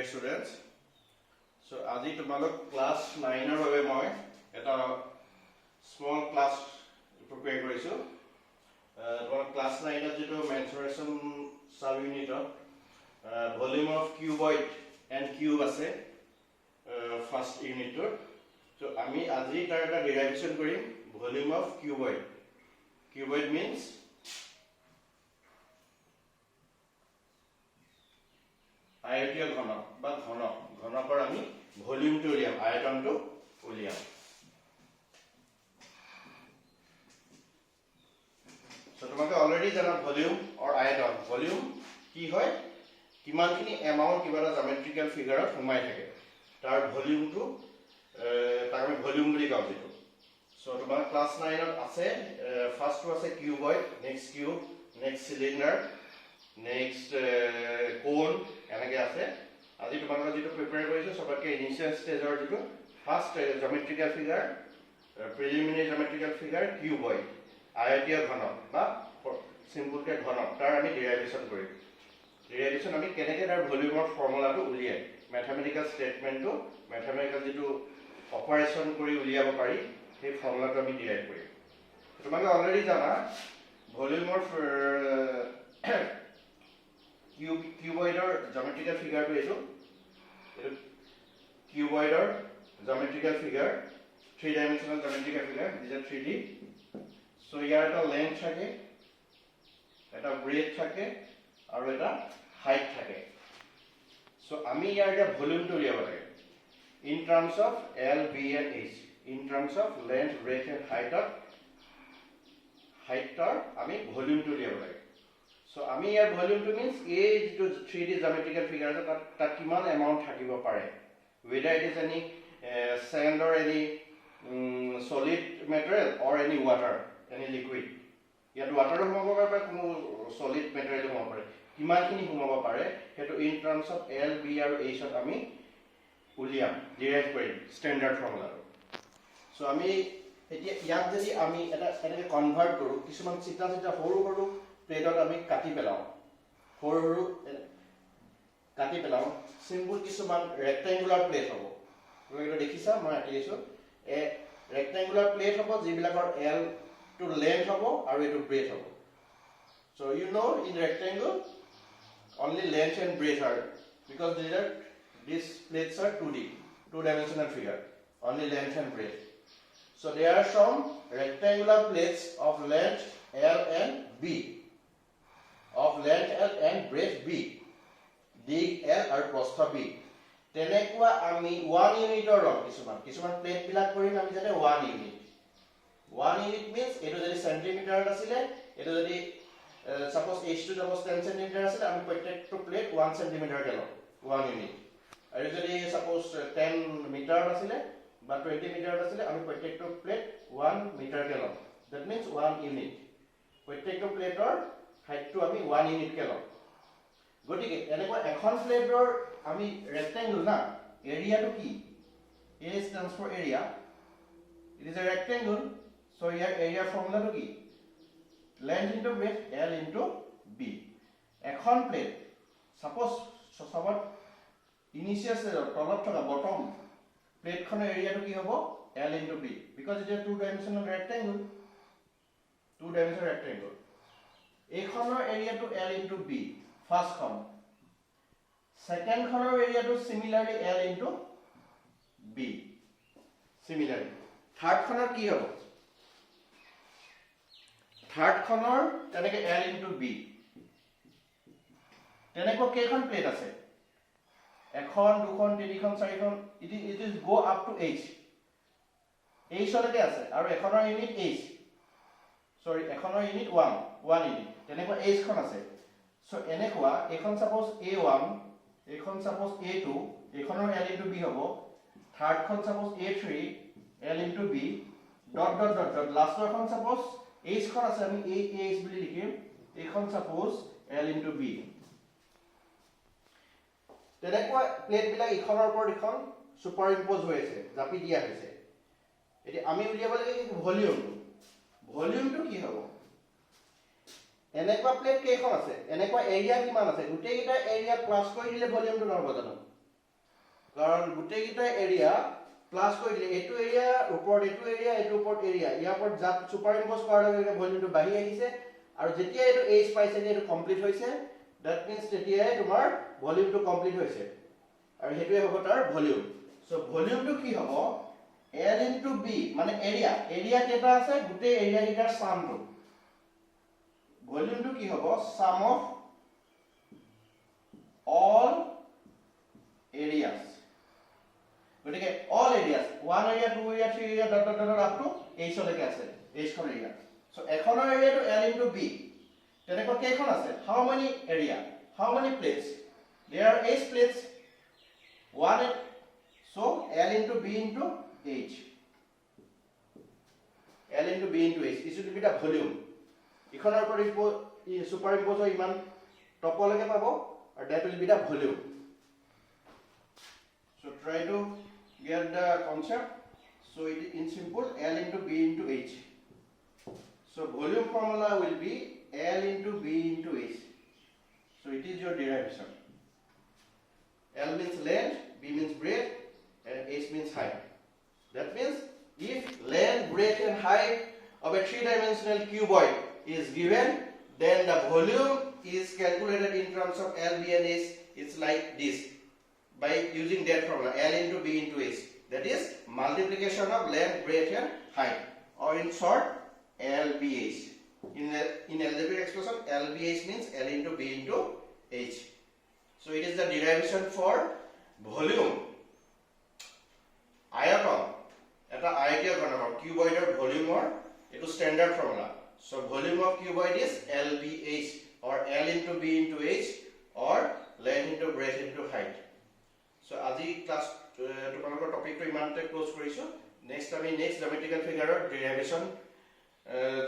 Dear students, so আজি তোমালোক class 9 ৰ বাবে মই এটা স্মল ক্লাস প্ৰিপেয়াৰ কৰিছো তোমালোক ক্লাস 9 ৰ যেটো মেনচুৰেশন সাব ইউনিটত volume of cuboid and cube আছে ফাৰ্স্ট ইউনিটৰ so আমি আজি তাৰ এটা ডেৰিভেশন কৰিম volume of cuboid cuboid means আয়তীয় ঘনক বা ঘনক ঘনকৰ আমি ভলিউমটো উলিয়াম আয়তনটো উলিয়াম সো তোমাকে অলৰেডি জানা ভলিউম অৰ আয়তন ভলিউম কি হয় কিমানখিনি এমাউন্ট কিবা এটা জিওমেট্ৰিক্যাল ফিগাৰত সোমাই থাকে তাৰ ভলিউমটো তাক আমি ভলিউম বুলি কওঁ যেটো সো তোমাৰ ক্লাস 9 ত আছে ফাৰ্স্টটো আছে cuboid next cube next cylinder next কোন এনেকে আছে আজি তোমালোকে যেটো প্ৰিপেয়াৰ কৰিছো সবকে ইনিশিয়াল ষ্টেজৰ যেটো first geometrical figure preliminary geometrical figure cuboid আয়তীয় ঘনক বা সিম্পলকে ঘনক তাৰ আমি ডেৰিভেশন কৰিম ডেৰিভেশন আমি কেনেকৈ তাৰ ভলিউমৰ ফৰ্মুলাটো উলিয়াই ম্যাথমেটিক্যাল স্টেটমেন্টটো ম্যাথমেটিক্যাল যেটো অপাৰেশন কৰি উলিয়াব পাৰি সেই ফৰ্মুলাটো আমি ডিৰাইভ কৰিম তোমালোকে অলৰেডি জানা ভলিউমৰ কিউবয়েডৰ জিওমেট্ৰিক্যাল ফিগাৰটো এটো কিউবয়েডৰ geometrical figure 3 dimensional geometrical figure this are 3D so ইয়াৰ এটা লেন্থ থাকে এটা ব্ৰেথ থাকে আৰু এটা হাইট থাকে সো আমি ইয়াৰ এটা ভলিউমটো উলিয়াব লাগে in terms of L B and H in terms of length breadth and হাইটৰ আমি ভলিউমটো উলিয়াব লাগে সো আমি ইয়াৰ ভলিউমটো মিন্স এই যেটো 3D জিওমেট্ৰিক্যাল ফিগাৰ আছে তাত কিমান এমাউন্ট থাকিব পাৰে whether it is any sand or any solid material or any water any liquid ইয়াত ওয়াটাৰ সোমাব পাৰে কোনো সলিড মেটেৰিয়েল সোমাব পাৰে কিমানখিনি সোমাব পাৰে হেতু in terms of L B আৰু H ত আমি উলিয়াম ডিৰাইভ কৰিম ষ্টেণ্ডাৰ্ড ফৰ্মুলা সো আমি এতিয়া ইয়াক যদি আমি এটা এনেকৈ কনভাৰ্ট কৰো কিছুমান চিটা সৰু সৰু প্লেটত আমি কাটি পেলাও সৰু সৰু কাটি পেলাও সিম্পল কিছুমান ৰেক্টেঙ্গুলাৰ প্লেট হ'ব তুমি এটা দেখিছা মই আঁকি দিছো এ ৰেক্টেঙ্গুলাৰ প্লেট হ'ব যিবিলাকৰ L to length hobo aru etu breadth hobo so you know in rectangle only length and breadth are because these plates are 2D two dimensional figure only length and breadth so there are some rectangular plates of length L and B of length L and breadth B dig L aru prostha B tenekwa ami 1 unit or kisuman plate bilak korim ami jane 1 unit 1 unit means eto jodi centimeter asile eto jodi suppose h to suppose 10 centimeter asile ami protekto plate 1 centimeter kelo 1 unit aru jodi suppose 10 meter asile ba 20 meter asile ami protekto plate 1 meter kelo that means 1 unit protekto plate or height to ami 1 unit kelo gotike eneko ekhon plate or ami rectangle na area to ki a stands for area it is a rectangle so here area formula to ki length into breadth L into B ekhon plate suppose sabot initial tolot thoka bottom plate khon area to ki hobo L into B because it is a two dimensional rectangle ekhonor area to L into B first khon second khonor area to similarly L into B similarly third khonor ki hobo third khonor teneke L into B teneko kekhon plate ase ekhon dukhon tinikhon charikhon it is go up to H leke ase aru ekhonor unit H sorry ekhonor unit 1 unit teneko H khon ase so enekwa ekhon suppose A1 ekhon suppose A2 ekhonor L into B hobo third khon suppose A3 L into B dot last khon suppose H khon ase ami H buli likhim ekhon suppose L into B tenekwa plate bila ekhonor upor ekhon superimpose hoise japi dia hoise eti ami uliaba lage volume to ki hobo এনেকুৱা plate কেইখন আছে এনেকুৱা area কিমান আছে গুটেই গিটা area plus কৰি দিলে ভলিউমটো নহব জানো কাৰণ গোটেইকেইটা এৰিয়া প্লাস কৰি দিলে এইটো এৰিয়া ওপৰত এইটো এৰিয়া এইটো ওপৰত এৰিয়া ইয়াৰ ওপৰত জাপ সুপাৰ ইম্পোজ কৰাৰ লগে লগে ভলিউমটো বাঢ়ি আহিছে আৰু যেতিয়া এইটো এইচ পাইছে এইটো কমপ্লিট হৈছে দ্যাট মিন্স তেতিয়াই তোমাৰ ভলিউমটো কমপ্লিট হৈছে আৰু হেতুৱে হ'ব তাৰ ভলিউম সো ভলিউমটো কি হ'ব L into B মানে এৰিয়া এৰিয়া কেটা আছে গোটেই এৰিয়া কেটাৰ সামটো ভলিউমটো কি হ'ব sum of all areas গটিকে all areas 1 area 2 area 3 area dot dot dot up to h লৈকে আছে h খন এৰিয়া সো এখনৰ এৰিয়াটো L into B তেনেকৈ কেইখন আছে how many area how many plates there are 8 plates 1 so L into B into H L into B into H this will be the volume ইখনৰ ওপৰত super impose হৈ ইমান টপলৈকে পাব আৰু that will be the volume so try to get the concept so it is in simple L into B into H so volume formula will be L into B into H so it is your derivation L means length B means breadth and H means height that means if length breadth and height of a three-dimensional cuboid is given then the volume is calculated in terms of L B and H it's like this by using that formula L into B into H that is multiplication of length breadth and height or in short LBH in algebraic expression LBH means L into B into H so it is the derivation for volume আয়তন এটা আয়তীয় ঘনক কিউবয়েডৰ ভলিউমৰ এটো standard formula so volume of cuboid is LBH or L into B into H or length into breadth into height so আজি class তোমালোকৰ টপিকটো ইমানতে close কৰিছো next আমি নেক্সট জ্যামিতিক্যাল ফিগাৰৰ ডেৰিভেশন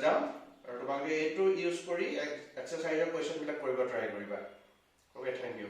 যাম আৰু তোমালোকে এটো ইউজ কৰি এক্সাৰসাইজৰ কোৱেশ্চন বিলাক কৰিব ট্ৰাই কৰিবা okay thank you